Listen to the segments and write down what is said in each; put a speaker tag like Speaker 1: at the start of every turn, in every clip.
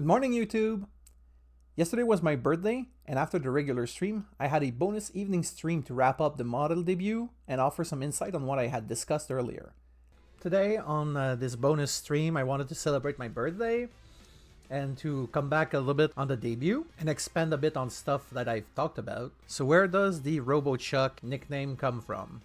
Speaker 1: Good morning, YouTube! Yesterday was my birthday, and after the regular stream, I had a bonus evening stream to wrap up the model debut and offer some insight on what I had discussed earlier. Today, on this bonus stream, I wanted to celebrate my birthday and to come back a little bit on the debut and expand a bit on stuff that I've talked about. So where does the RoboChuck nickname come from?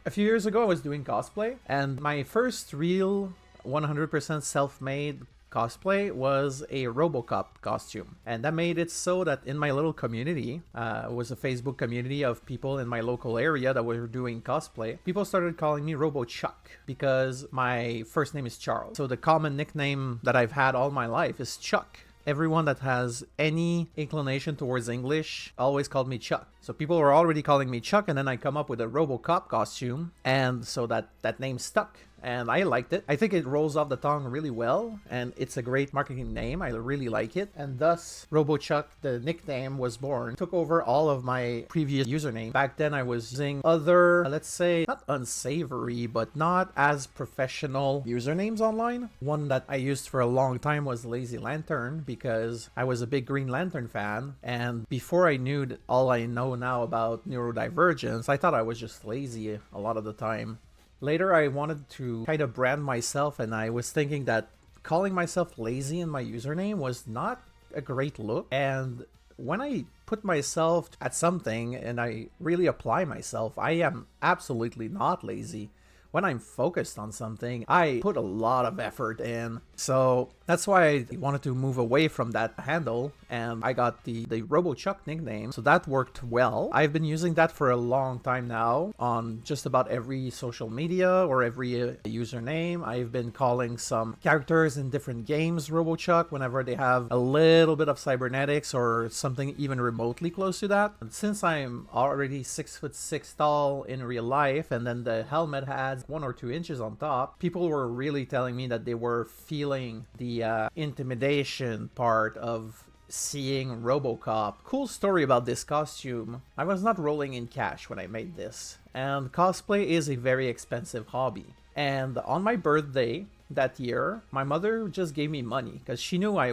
Speaker 1: A few years ago, I was doing cosplay, and my first real 100% self-made cosplay was a RoboCop costume. And that made it so that in my little community, it was a Facebook community of people in my local area that were doing cosplay, people started calling me RoboChuck because my first name is Charles. So the common nickname that I've had all my life is Chuck. Everyone that has any inclination towards English always called me Chuck. So people were already calling me Chuck, and then I come up with a RoboCop costume, and so that name stuck. And I liked it. I think it rolls off the tongue really well, and it's a great marketing name. I really like it. And thus, RoboChuck, the nickname, was born. Took over all of my previous username. Back then, I was using other, let's say, not unsavory, but not as professional usernames online. One that I used for a long time was Lazy Lantern, because I was a big Green Lantern fan. And before I knew all I know now about neurodivergence, I thought I was just lazy a lot of the time. Later, I wanted to kind of brand myself, and I was thinking that calling myself lazy in my username was not a great look. And when I put myself at something and I really apply myself, I am absolutely not lazy. When I'm focused on something, I put a lot of effort in. So that's why I wanted to move away from that handle, and I got the RoboChuck nickname. So that worked well. I've been using that for a long time now on just about every social media or every username. I've been calling some characters in different games RoboChuck whenever they have a little bit of cybernetics or something even remotely close to that. And since I'm already 6'6" tall in real life, and then the helmet has 1 or 2 inches on top, people were really telling me that they were feeling the intimidation part of seeing RoboCop. Cool story about this costume. I was not rolling in cash when I made this, and cosplay is a very expensive hobby. And on my birthday that year, my mother just gave me money because she knew I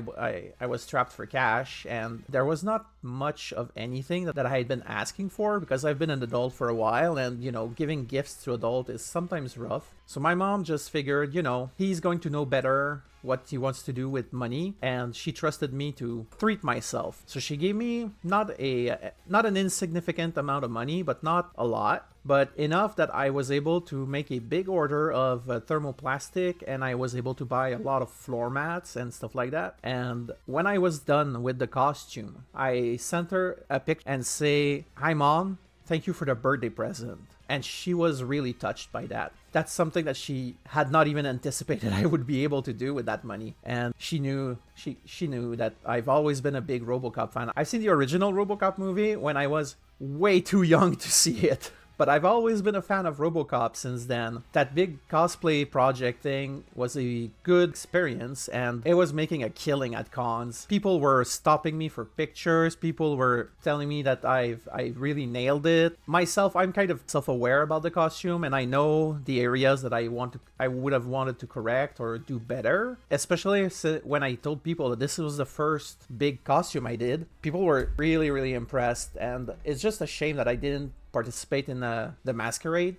Speaker 1: was strapped for cash, and there was not much of anything that I had been asking for because I've been an adult for a while, and you know, giving gifts to adult is sometimes rough. So my mom just figured, you know, he's going to know better what he wants to do with money, and she trusted me to treat myself. So she gave me not an insignificant amount of money, but not a lot, but enough that I was able to make a big order of thermoplastic, and I was able to buy a lot of floor mats and stuff like that. And when I was done with the costume, I sent her a picture and say, "Hi mom, thank you for the birthday present." And she was really touched by that. That's something that she had not even anticipated I would be able to do with that money. And she knew that I've always been a big RoboCop fan. I've seen the original RoboCop movie when I was way too young to see it. But I've always been a fan of RoboCop since then. That big cosplay project thing was a good experience, and it was making a killing at cons. People were stopping me for pictures. People were telling me that I really nailed it. Myself, I'm kind of self-aware about the costume, and I know the areas that I would have wanted to correct or do better. Especially when I told people that this was the first big costume I did. People were really, really impressed, and it's just a shame that I didn't participate in the masquerade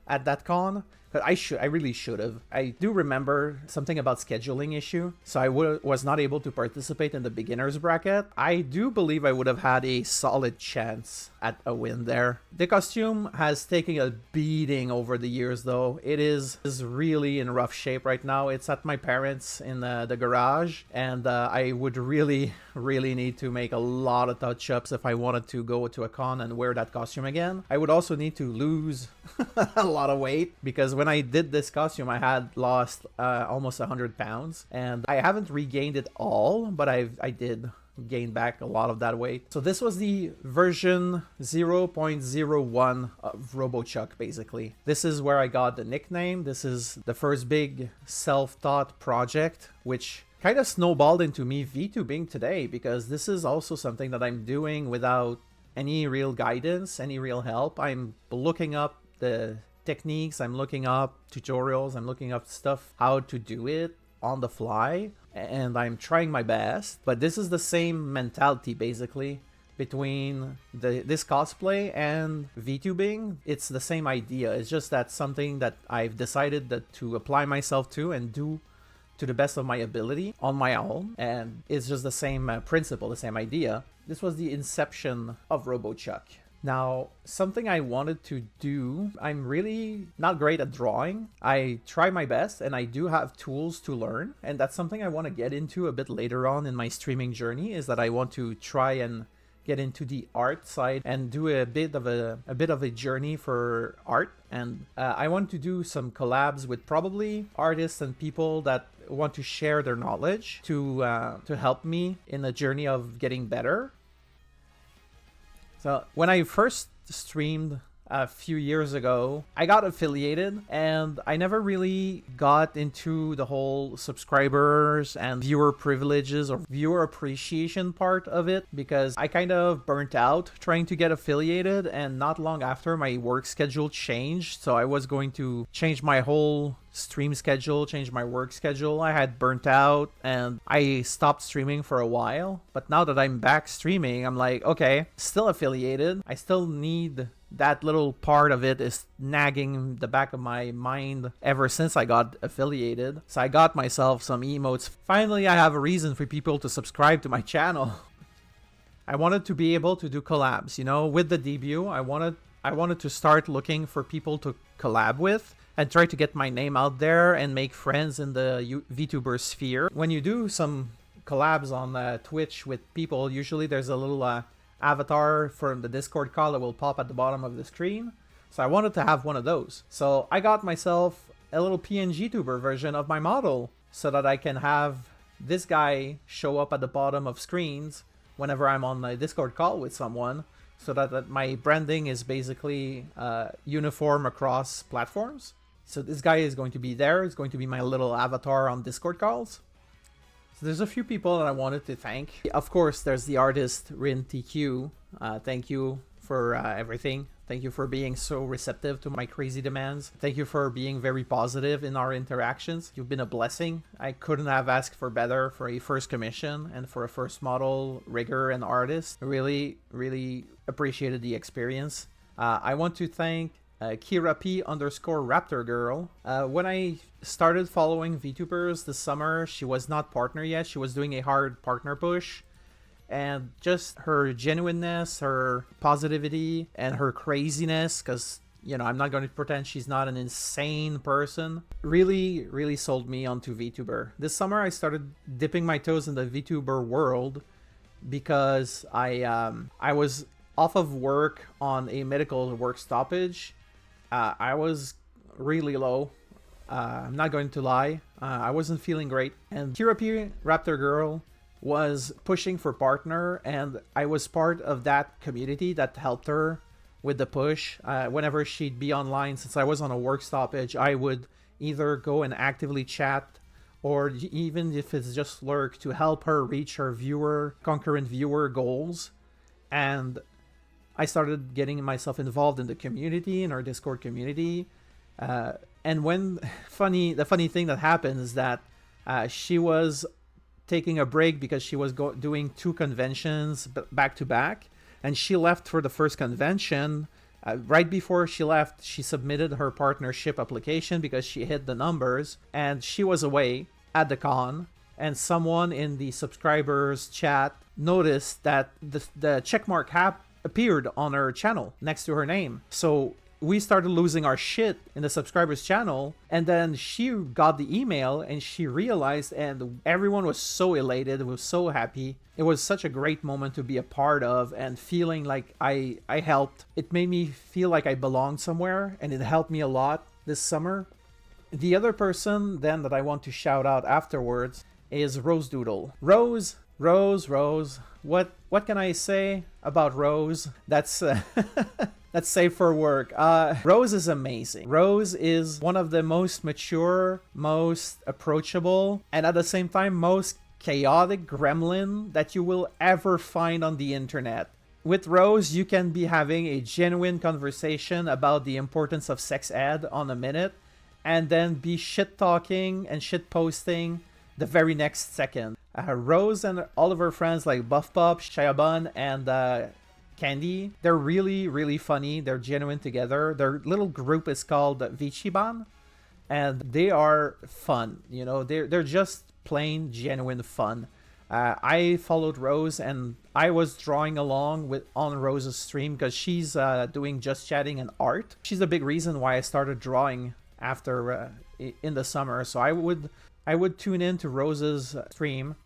Speaker 1: at that con. I really should have. I do remember something about scheduling issue, so I was not able to participate in the beginners bracket. I do believe I would have had a solid chance at a win there. The costume has taken a beating over the years though. It is really in rough shape right now. It's at my parents' in the garage, and I would really need to make a lot of touch-ups if I wanted to go to a con and wear that costume again. I would also need to lose a lot of weight, because when I did this costume, I had lost almost 100 pounds, and I haven't regained it all, but I did gain back a lot of that weight. So this was the version 0.01 of RoboChuck, basically. This is where I got the nickname. This is the first big self-taught project, which kind of snowballed into me VTubing today, because this is also something that I'm doing without any real guidance, any real help. I'm looking up the techniques, I'm looking up tutorials, I'm looking up stuff, how to do it on the fly, and I'm trying my best. But this is the same mentality basically between this cosplay and VTubing. It's the same idea. It's just that something that I've decided that to apply myself to and do to the best of my ability on my own, and it's just the same principle, the same idea. This was the inception of RoboChuck. Now, something I wanted to do, I'm really not great at drawing. I try my best and I do have tools to learn, and that's something I want to get into a bit later on in my streaming journey, is that I want to try and get into the art side and do a bit of a journey for art. And I want to do some collabs with probably artists and people that want to share their knowledge to help me in the journey of getting better. So when I first streamed a few years ago, I got affiliated, and I never really got into the whole subscribers and viewer privileges or viewer appreciation part of it, because I kind of burnt out trying to get affiliated, and not long after my work schedule changed, so I was going to change my whole stream schedule, change my work schedule. I had burnt out and I stopped streaming for a while, but now that I'm back streaming, I'm like, okay, still affiliated. I still need that little part of it is nagging the back of my mind ever since I got affiliated. So I got myself some emotes. Finally, I have a reason for people to subscribe to my channel. I wanted to be able to do collabs, you know, with the debut. I wanted to start looking for people to collab with and try to get my name out there and make friends in the VTuber sphere. When you do some collabs on Twitch with people, usually there's a little avatar from the Discord call that will pop at the bottom of the screen. So I wanted to have one of those. So I got myself a little PNG tuber version of my model so that I can have this guy show up at the bottom of screens whenever I'm on a Discord call with someone, so that my branding is basically uniform across platforms. So this guy is going to be there. It's going to be my little avatar on Discord calls. So there's a few people that I wanted to thank. Of course, there's the artist Rin TQ. Thank you for everything. Thank you for being so receptive to my crazy demands. Thank you for being very positive in our interactions. You've been a blessing. I couldn't have asked for better for a first commission and for a first model, rigger, and artist. I really, really appreciated the experience. I want to thank Kira P_Raptor Girl. When I started following VTubers this summer, she was not partner yet. She was doing a hard partner push. And just her genuineness, her positivity, and her craziness, because, you know, I'm not going to pretend she's not an insane person, really, really sold me onto VTuber. This summer, I started dipping my toes in the VTuber world because I was off of work on a medical work stoppage. I was really low. I'm not going to lie. I wasn't feeling great. And Kira P Raptor Girl was pushing for partner, and I was part of that community that helped her with the push. Whenever she'd be online, since I was on a work stoppage, I would either go and actively chat, or even if it's just lurk, to help her reach her concurrent viewer goals. And I started getting myself involved in the community, in our Discord community. And when the funny thing that happened is that she was taking a break because she was doing 2 conventions back to back, and she left for the first convention. Right before she left, she submitted her partnership application because she hit the numbers, and she was away at the con, and someone in the subscribers chat noticed that the checkmark appeared on her channel next to her name. So we started losing our shit in the subscribers channel, and then she got the email and she realized, and everyone was so elated, was so happy. It was such a great moment to be a part of, and feeling like I helped. It made me feel like I belonged somewhere, and it helped me a lot this summer. The other person then that I want to shout out afterwards is Rose Doodle. Rose. What can I say about Rose? That's that's safe for work. Rose is amazing. Rose is one of the most mature, most approachable, and at the same time most chaotic gremlin that you will ever find on the internet. with Rose, you can be having a genuine conversation about the importance of sex ed on a minute, and then be shit talking and shit posting the very next second. Rose and all of her friends like Buff Pop, Shayabun, and Candy, they're really, really funny. They're genuine together. Their little group is called Vichiban, and they are fun. You know, they're just plain genuine fun. I followed Rose, and I was drawing along on Rose's stream because she's doing just chatting and art. She's a big reason why I started drawing after in the summer. So I would tune in to Rose's stream,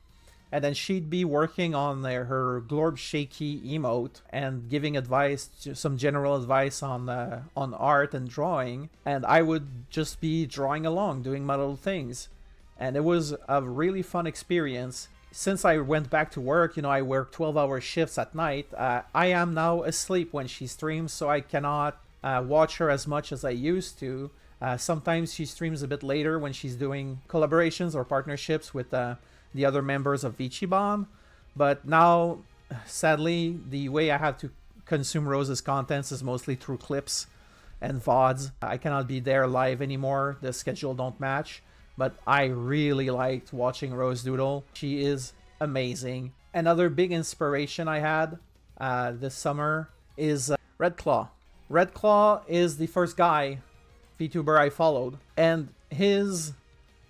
Speaker 1: and then she'd be working on her Glorb Shaky emote and giving advice, some general advice on art and drawing, and I would just be drawing along, doing my little things. And it was a really fun experience. Since I went back to work, you know, I work 12-hour shifts at night. I am now asleep when she streams, so I cannot watch her as much as I used to. Sometimes she streams a bit later when she's doing collaborations or partnerships with the other members of Vichiban. But now, sadly, the way I have to consume Rose's contents is mostly through clips and VODs. I cannot be there live anymore. The schedule don't match. But I really liked watching Rose doodle. She is amazing. Another big inspiration I had this summer is Red Claw. Red Claw is the first guy VTuber I followed, and his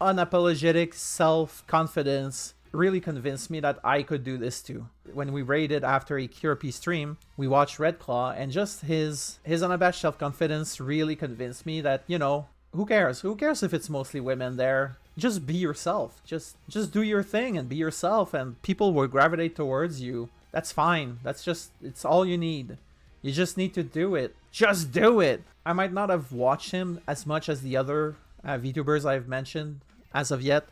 Speaker 1: unapologetic self-confidence really convinced me that I could do this too. When we raided after a QRP stream, we watched Red Claw, and just his unabashed self-confidence really convinced me that, you know, who cares? Who cares if it's mostly women there? Just be yourself. Just do your thing and be yourself, and people will gravitate towards you. That's fine. It's all you need. You just need to do it. Just do it. I might not have watched him as much as the other VTubers I've mentioned as of yet,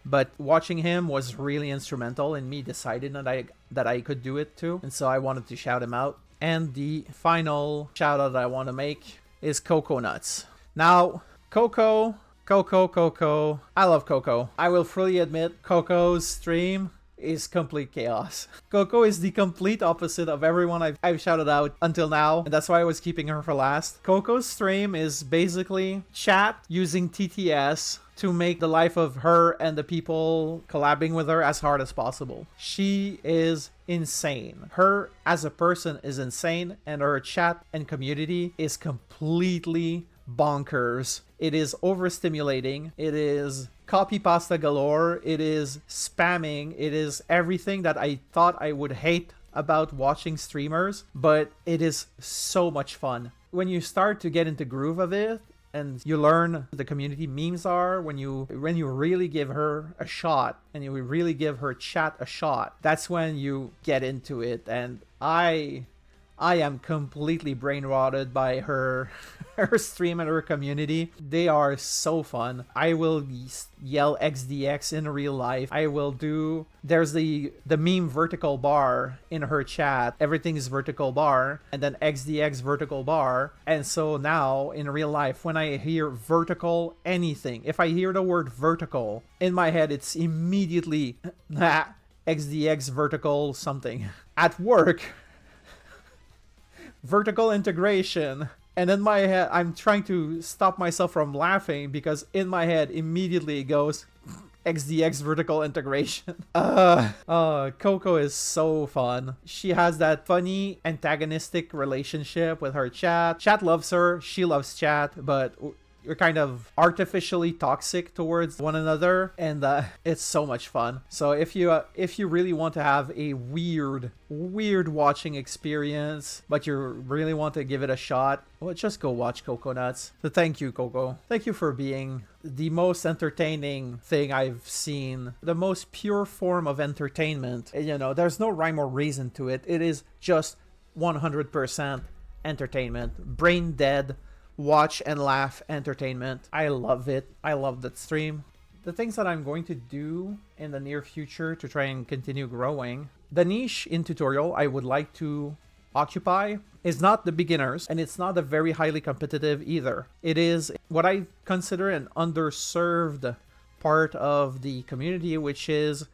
Speaker 1: but watching him was really instrumental in me deciding that I could do it too, and so I wanted to shout him out. And the final shout out I want to make is Coco Nuts. Now, Coco, I love Coco. I will fully admit Coco's stream is complete chaos. Coco is the complete opposite of everyone I've shouted out until now, and that's why I was keeping her for last. Coco's stream is basically chat using TTS to make the life of her and the people collabing with her as hard as possible. She is insane. Her as a person is insane, and her chat and community is completely bonkers. It is overstimulating. It is copy pasta galore. It is spamming. It is everything that I thought I would hate about watching streamers, but it is so much fun. When you start to get into groove of it, and you learn the community memes are, when you really give her a shot and you really give her chat a shot, that's when you get into it. And I am completely brain rotted by her stream and her community. They are so fun. I will yell XDX in real life. There's the meme vertical bar in her chat. Everything is vertical bar, and then XDX vertical bar. And so now in real life, when I hear vertical anything, if I hear the word vertical, in my head it's immediately XDX vertical something. At work, vertical integration, and in my head I'm trying to stop myself from laughing because in my head immediately it goes XDX vertical integration. Coco is so fun. She has that funny antagonistic relationship with her chat. Chat loves her, she loves chat, but you're kind of artificially toxic towards one another, and it's so much fun. So if you really want to have a weird watching experience, but you really want to give it a shot, well, just go watch Coco Nuts. So thank you, Coco. Thank you for being the most entertaining thing I've seen, the most pure form of entertainment. You know, there's no rhyme or reason to it. It is just 100% entertainment, brain dead, watch and laugh entertainment. I love it. I love that stream. The things that I'm going to do in the near future to try and continue growing, the niche in tutorial I would like to occupy is not the beginners, and it's not a very highly competitive either. It is what I consider an underserved part of the community, which is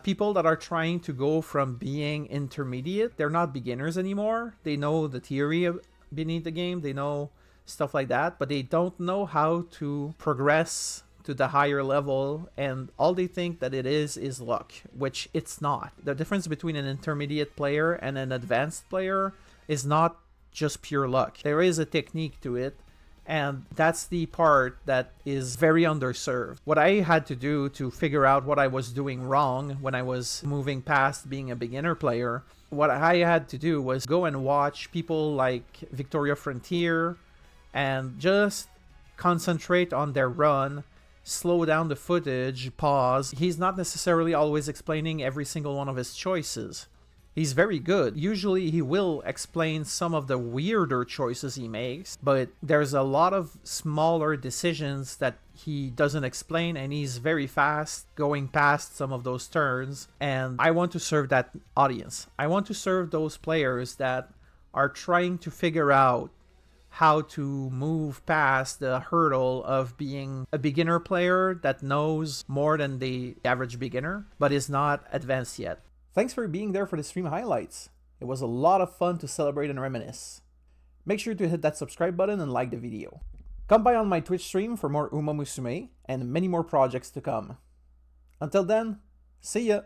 Speaker 1: People that are trying to go from being intermediate, they're not beginners anymore. They know the theory beneath the game, they know stuff like that, but they don't know how to progress to the higher level, and all they think that it is luck, which it's not. The difference between an intermediate player and an advanced player is not just pure luck. There is a technique to it, and that's the part that is very underserved. What I had to do to figure out what I was doing wrong when I was moving past being a beginner player, what I had to do was go and watch people like Victoria Frontier and just concentrate on their run, slow down the footage, pause. He's not necessarily always explaining every single one of his choices. He's very good. Usually he will explain some of the weirder choices he makes, but there's a lot of smaller decisions that he doesn't explain, and he's very fast going past some of those turns. And I want to serve that audience. I want to serve those players that are trying to figure out how to move past the hurdle of being a beginner player that knows more than the average beginner, but is not advanced yet. Thanks for being there for the stream highlights. It was a lot of fun to celebrate and reminisce. Make sure to hit that subscribe button and like the video. Come by on my Twitch stream for more Uma Musume and many more projects to come. Until then, see ya!